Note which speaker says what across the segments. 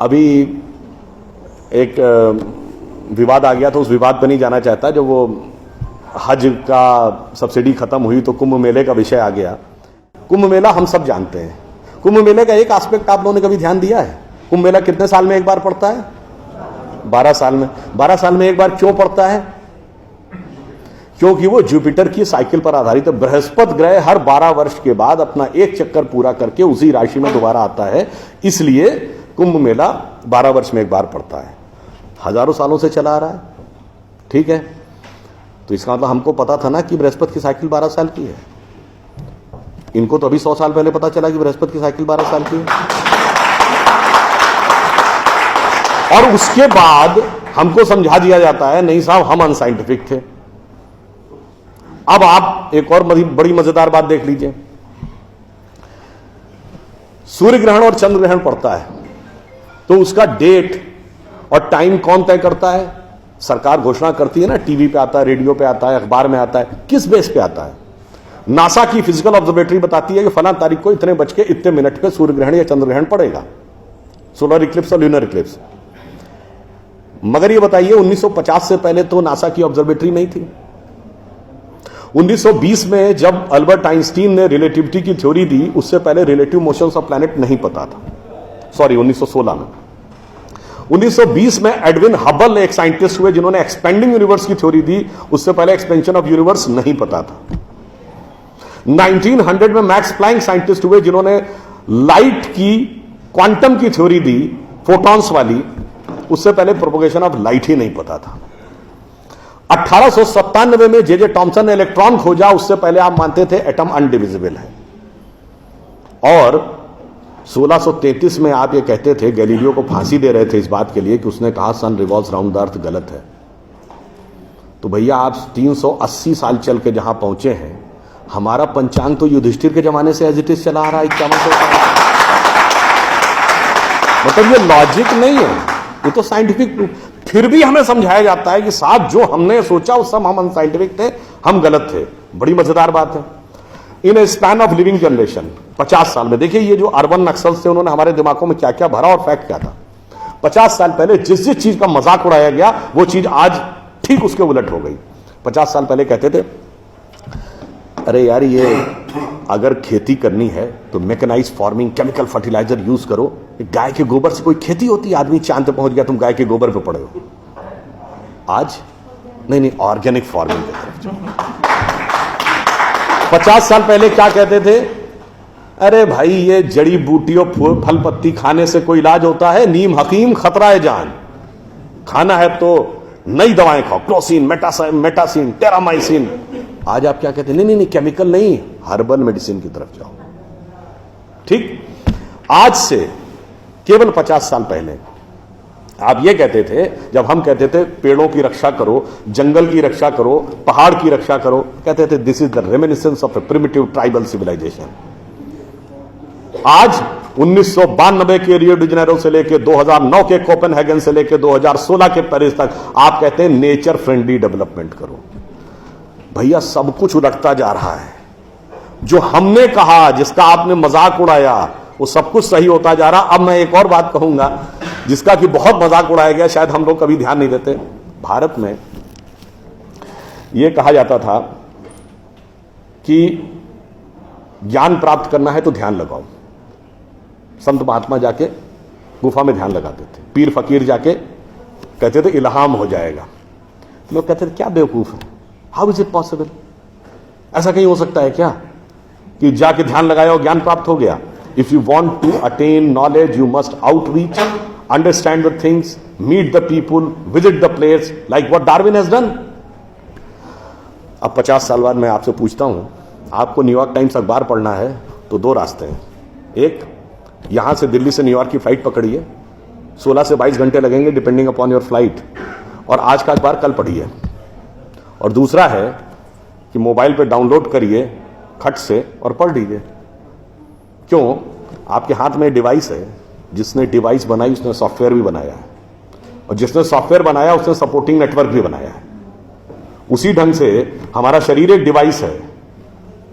Speaker 1: अभी एक विवाद आ गया तो उस विवाद पर नहीं जाना चाहता। जब वो हज का सब्सिडी खत्म हुई तो कुंभ मेले का विषय आ गया। कुंभ मेला हम सब जानते हैं। कुंभ मेले का एक एस्पेक्ट आप लोगों ने कभी ध्यान दिया है? कुंभ मेला कितने साल में एक बार पड़ता है? 12 साल में। 12 साल में एक बार क्यों पड़ता है? क्योंकि वो जुपिटर की साइकिल पर आधारित है। बृहस्पति ग्रह हर 12 वर्ष के बाद अपना एक चक्कर पूरा करके उसी राशि में दोबारा आता है, इसलिए कुंभ मेला 12 वर्ष में एक बार पड़ता है। हजारों सालों से चला आ रहा है, ठीक है। तो इसका मतलब हमको पता था ना कि बृहस्पति की साइकिल 12 साल की है। इनको तो अभी 100 साल पहले पता चला कि बृहस्पति की साइकिल 12 साल की है। और उसके बाद हमको समझा दिया जाता है नहीं साहब हम अनसाइंटिफिक थे। अब आप एक और बड़ी मजेदार बात देख लीजिए। सूर्य ग्रहण और चंद्र ग्रहण पड़ता है तो उसका डेट और टाइम कौन तय करता है? सरकार घोषणा करती है ना, टीवी पे आता है, रेडियो पे आता है, अखबार में आता है। किस बेस पे आता है? नासा की फिजिकल ऑब्जर्वेटरी बताती है कि फलां तारीख को इतने बज के इतने मिनट पे सूर्य ग्रहण या चंद्र ग्रहण पड़ेगा, सोलर इक्लिप्स और ल्यूनर इक्लिप्स। मगर ये बताइए 1950 से पहले तो नासा की ऑब्जर्वेटरी नहीं थी। 1920 में जब अल्बर्ट आइंस्टीन ने रिलेटिविटी की थ्योरी दी, उससे पहले रिलेटिव मोशंस ऑफ प्लैनेट नहीं पता था। सॉरी, 1916 में। 1920 में एडविन हबल एक साइंटिस्ट हुए जिन्होंने एक्सपेंडिंग यूनिवर्स की थ्योरी दी, उससे पहले एक्सपेंशन ऑफ यूनिवर्स नहीं पता था। 1900 में मैक्स प्लैंक साइंटिस्ट हुए जिन्होंने लाइट की क्वांटम की थ्योरी दी, फोटॉन्स वाली, उससे पहले प्रोपगेशन ऑफ लाइट ही नहीं पता था। 1897 में जे टॉमसन ने इलेक्ट्रॉन खोजा, उससे पहले आप मानते थे एटम अनडिविजिबल है। और 1633 में आप ये कहते थे, गैलीलियो को फांसी दे रहे थे इस बात के लिए कि उसने कहा सन रिवॉल्व्स राउंड द अर्थ गलत है। तो भैया आप 380 साल चल के जहां पहुंचे हैं, हमारा पंचांग तो युधिष्ठिर के जमाने से एज इट इज चला आ रहा है 5100 साल। मतलब ये लॉजिक नहीं है, ये तो साइंटिफिक प्रूफ। फिर भी हमें समझाया जाता है कि साहब जो हमने सोचा उस सब हम अनसाइंटिफिक थे, हम गलत थे। बड़ी मजेदार बात है। इन ए स्पैन ऑफ लिविंग जनरेशन 50 साल में, देखिए ये जो अर्बन नक्सल्स थे उन्होंने हमारे दिमागों में क्या क्या भरा और फैक्ट क्या था। 50 साल पहले जिस जिस चीज का मजाक उड़ाया गया वो चीज आज ठीक उसके उलट हो गई। 50 साल पहले कहते थे अरे यार ये अगर खेती करनी है तो mechanised farming, chemical fertiliser use करो। गाय के गोबर से कोई खेती होती है? आदमी चांद पे पहुंच गया, तुम गाय के गोबर पे पड़े हो। आज नहीं, ऑर्गेनिक फार्मिंग की तरफ जाओ। 50 साल पहले क्या कहते थे? अरे भाई ये जड़ी बूटियों फल पत्ती खाने से कोई इलाज होता है? नीम हकीम खतरा है जान। खाना है तो नई दवाएं खाओ, क्लोसिन, मेटासिन, टेरामाइसिन। आज आप क्या कहते हैं? नहीं, केमिकल नहीं, हर्बल मेडिसिन की तरफ जाओ। ठीक, आज से केवल 50 साल पहले आप ये कहते थे, जब हम कहते थे पेड़ों की रक्षा करो, जंगल की रक्षा करो, पहाड़ की रक्षा करो, कहते थे this is the reminiscence of a primitive tribal civilisation. आज 1992 के रियो डी जेनेरो से लेकर 2009 के कोपेनहेगन से लेकर 2016 के पेरिस तक आप कहते हैं नेचर फ्रेंडली डेवलपमेंट करो। भैया सब कुछ उलटता जा रहा है। जो हमने कहा, जिसका आपने मजाक उड़ाया, वो सब कुछ सही होता जा रहा। अब मैं एक और बात कहूंगा जिसका कि बहुत मजाक उड़ाया गया, शायद हम लोग कभी ध्यान नहीं देते। भारत में यह कहा जाता था कि ज्ञान प्राप्त करना है तो ध्यान लगाओ। संत महात्मा जाके गुफा में ध्यान लगाते थे, पीर फकीर जाके कहते थे इल्हाम हो जाएगा। लोग कहते थे क्या बेवकूफ है, हाउ इज इट पॉसिबल? ऐसा कहीं हो सकता है क्या कि जाके ध्यान लगाया और ज्ञान प्राप्त हो गया? If you want to attain knowledge you must outreach, understand the things, meet the people, visit the place, like what Darwin has done. अब 50 साल बाद मैं आपसे पूछता हूं, आपको न्यूयॉर्क टाइम्स अखबार पढ़ना है तो 2 रास्ते हैं। एक, यहां से दिल्ली से न्यूयॉर्क की फ्लाइट पकड़िए, 16 से 22 घंटे लगेंगे डिपेंडिंग अपॉन योर फ्लाइट, और आज का अखबार कल पढ़िए। और दूसरा है कि मोबाइल पे डाउनलोड करिए खट से और पढ़ लीजिए। क्यों? आपके हाथ में डिवाइस है, जिसने डिवाइस बनाई उसने सॉफ्टवेयर भी बनाया है, और जिसने सॉफ्टवेयर बनाया उसने सपोर्टिंग नेटवर्क भी बनाया है। उसी ढंग से हमारा शरीर एक डिवाइस है,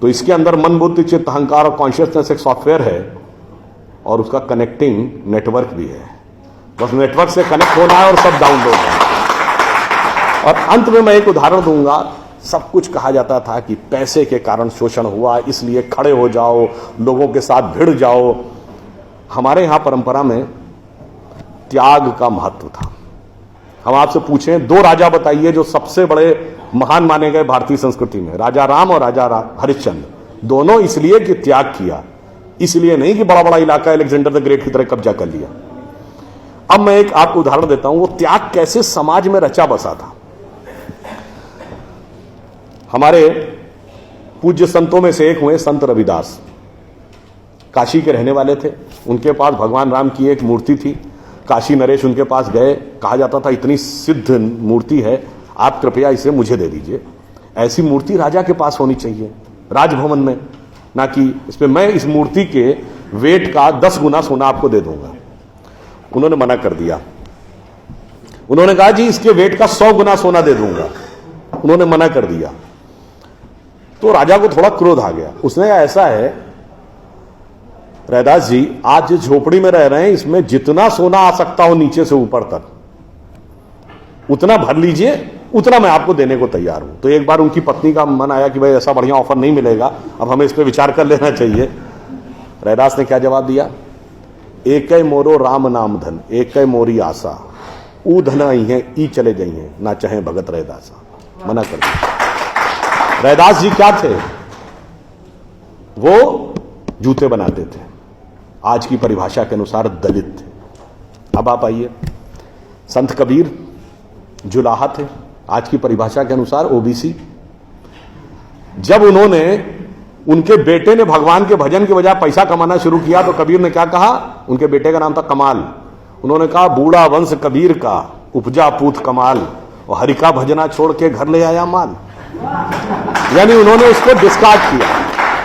Speaker 1: तो इसके अंदर मन, बुद्धि, चित्त, अहंकार और कॉन्शियसनेस एक सॉफ्टवेयर है, और उसका कनेक्टिंग नेटवर्क भी है। बस नेटवर्क से कनेक्ट होना है और सब डाउनलोड है। और अंत में मैं एक उदाहरण दूंगा। सब कुछ कहा जाता था कि पैसे के कारण शोषण हुआ, इसलिए खड़े हो जाओ, लोगों के साथ भिड़ जाओ। हमारे यहां परंपरा में त्याग का महत्व था। हम आपसे पूछें, दो राजा बताइए जो सबसे बड़े महान माने गए भारतीय संस्कृति में, राजा राम और राजा हरिश्चंद्र। दोनों इसलिए कि त्याग किया, इसलिए नहीं कि बड़ा बड़ा इलाका अलेक्जेंडर द ग्रेट की तरह कब्जा कर लिया। अब मैं एक आपको उदाहरण देता हूं, वो त्याग कैसे समाज में रचा बसा था। हमारे पूज्य संतों में से एक हुए संत रविदास, काशी के रहने वाले थे। उनके पास भगवान राम की एक मूर्ति थी। काशी नरेश उनके पास गए, कहा जाता था इतनी सिद्ध मूर्ति है, आप कृपया इसे मुझे दे दीजिए। ऐसी मूर्ति राजा के पास होनी चाहिए राजभवन में, ना कि इसमें मैं इस मूर्ति के वेट का 10 गुना सोना आपको दे दूंगा। उन्होंने मना कर दिया। उन्होंने कहा जी इसके वेट का 100 गुना सोना दे दूंगा। उन्होंने मना कर दिया। तो राजा को थोड़ा क्रोध आ गया। उसने कहा ऐसा है रैदास जी, आज जिस झोपड़ी में रह रहे हैं इसमें जितना सोना आ सकता हो नीचे से ऊपर तक उतना भर लीजिए, उतना मैं आपको देने को तैयार हूं। तो एक बार उनकी पत्नी का मन आया कि भाई ऐसा बढ़िया ऑफर नहीं मिलेगा, अब हमें इस पर विचार कर लेना चाहिए। रैदास ने क्या जवाब दिया? एक मोरो राम नाम धन, एक मोरी आशा, ऊ धन आई है ई चले गई हैं, ना चाहे भगत रैदासा। मना कर दिया। रैदास जी क्या थे? वो जूते बनाते थे, आज की परिभाषा के अनुसार दलित थे। अब आप आइए, संत कबीर जुलाहा थे, आज की परिभाषा के अनुसार ओबीसी। जब उन्होंने, उनके बेटे ने भगवान के भजन के बजाय पैसा कमाना शुरू किया तो कबीर ने क्या कहा? उनके बेटे का नाम था कमाल। उन्होंने कहा बूढ़ा वंश कबीर का, उपजा पूत कमाल, और हरि का भजना छोड़ के घर ले आया माल। यानी उन्होंने उसको डिस्कार्ड किया।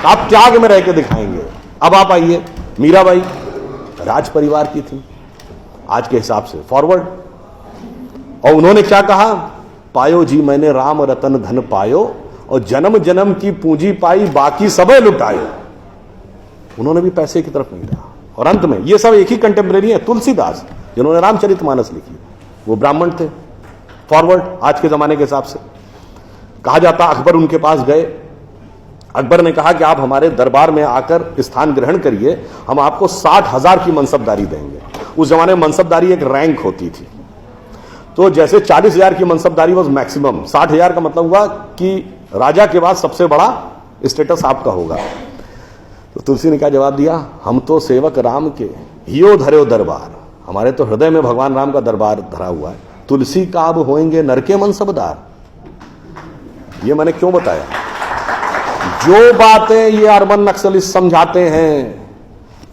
Speaker 1: आप त्याग में रह के दिखाएंगे। अब आप आइए, मीराबाई राज परिवार की थी आज के हिसाब से, फॉरवर्ड। और उन्होंने क्या कहा? पायो जी मैंने राम रतन धन पायो, और जन्म जन्म की पूंजी पाई बाकी सबे लुटायो। उन्होंने भी पैसे की तरफ नहीं रहा। और अंत में ये सब एक ही कंटेम्परेरी है, तुलसीदास जिन्होंने रामचरितमानस लिखी, वो ब्राह्मण थे, फॉरवर्ड आज के जमाने के हिसाब से। कहा जाता अकबर उनके पास गए। अकबर ने कहा कि आप हमारे दरबार में आकर स्थान ग्रहण करिए, हम आपको 60,000 की मनसबदारी देंगे। उस जमाने में मनसबदारी एक रैंक होती थी। तो जैसे 40,000 की मनसबदारी वॉज मैक्सिमम, 60,000 का मतलब हुआ कि राजा के बाद सबसे बड़ा स्टेटस आपका होगा। तो तुलसी ने क्या जवाब दिया? हम तो सेवक राम के हियो धरो दरबार, हमारे तो हृदय में भगवान राम का दरबार धरा हुआ है। तुलसी का अब होएंगे नर के मनसबदार। ये मैंने क्यों बताया? जो बातें ये अर्बन नक्सलिस्ट समझाते हैं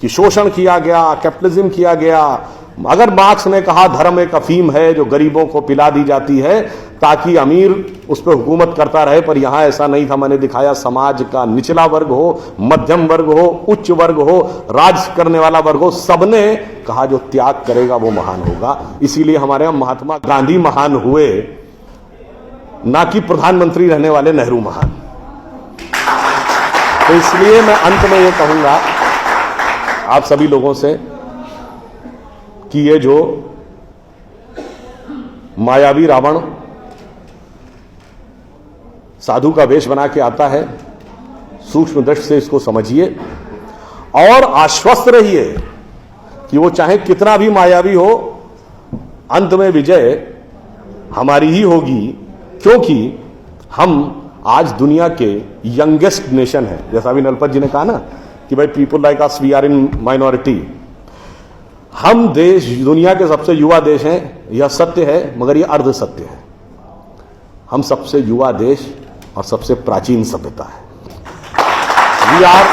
Speaker 1: कि शोषण किया गया, कैपिटलिज्म किया गया, अगर मार्क्स ने कहा धर्म एक अफीम है जो गरीबों को पिला दी जाती है ताकि अमीर उस पर हुकूमत करता रहे, पर यहां ऐसा नहीं था। मैंने दिखाया समाज का निचला वर्ग हो, मध्यम वर्ग हो, उच्च वर्ग हो, राज करने वाला वर्ग हो, सबने कहा जो त्याग करेगा वो महान होगा। इसीलिए हमारे यहां महात्मा गांधी महान हुए, ना कि प्रधानमंत्री रहने वाले नेहरू महान। तो इसलिए मैं अंत में ये कहूंगा आप सभी लोगों से कि ये जो मायावी रावण साधु का वेश बना के आता है, सूक्ष्म दृष्टि से इसको समझिए और आश्वस्त रहिए कि वो चाहे कितना भी मायावी हो, अंत में विजय हमारी ही होगी, क्योंकि हम आज दुनिया के यंगेस्ट नेशन है। जैसा अभी नलपत जी ने कहा ना कि भाई people like us we are in minority. हम देश दुनिया के सबसे युवा देश हैं, यह सत्य है, मगर यह अर्ध सत्य है। हम सबसे युवा देश और सबसे प्राचीन सभ्यता है। We are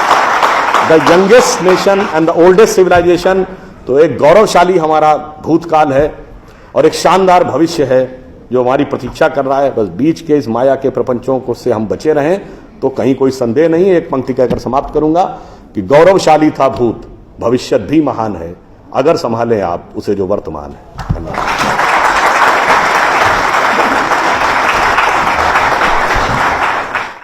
Speaker 1: the youngest nation and the oldest civilisation. तो एक गौरवशाली हमारा भूतकाल है और एक शानदार भविष्य है जो हमारी प्रतीक्षा कर रहा है। बस बीच के इस माया के प्रपंचों को से हम बचे रहें तो कहीं कोई संदेह नहीं। एक पंक्ति कहकर समाप्त करूंगा कि गौरवशाली था भूत, भविष्य भी महान है, अगर संभालें आप उसे जो वर्तमान है। धन्यवाद।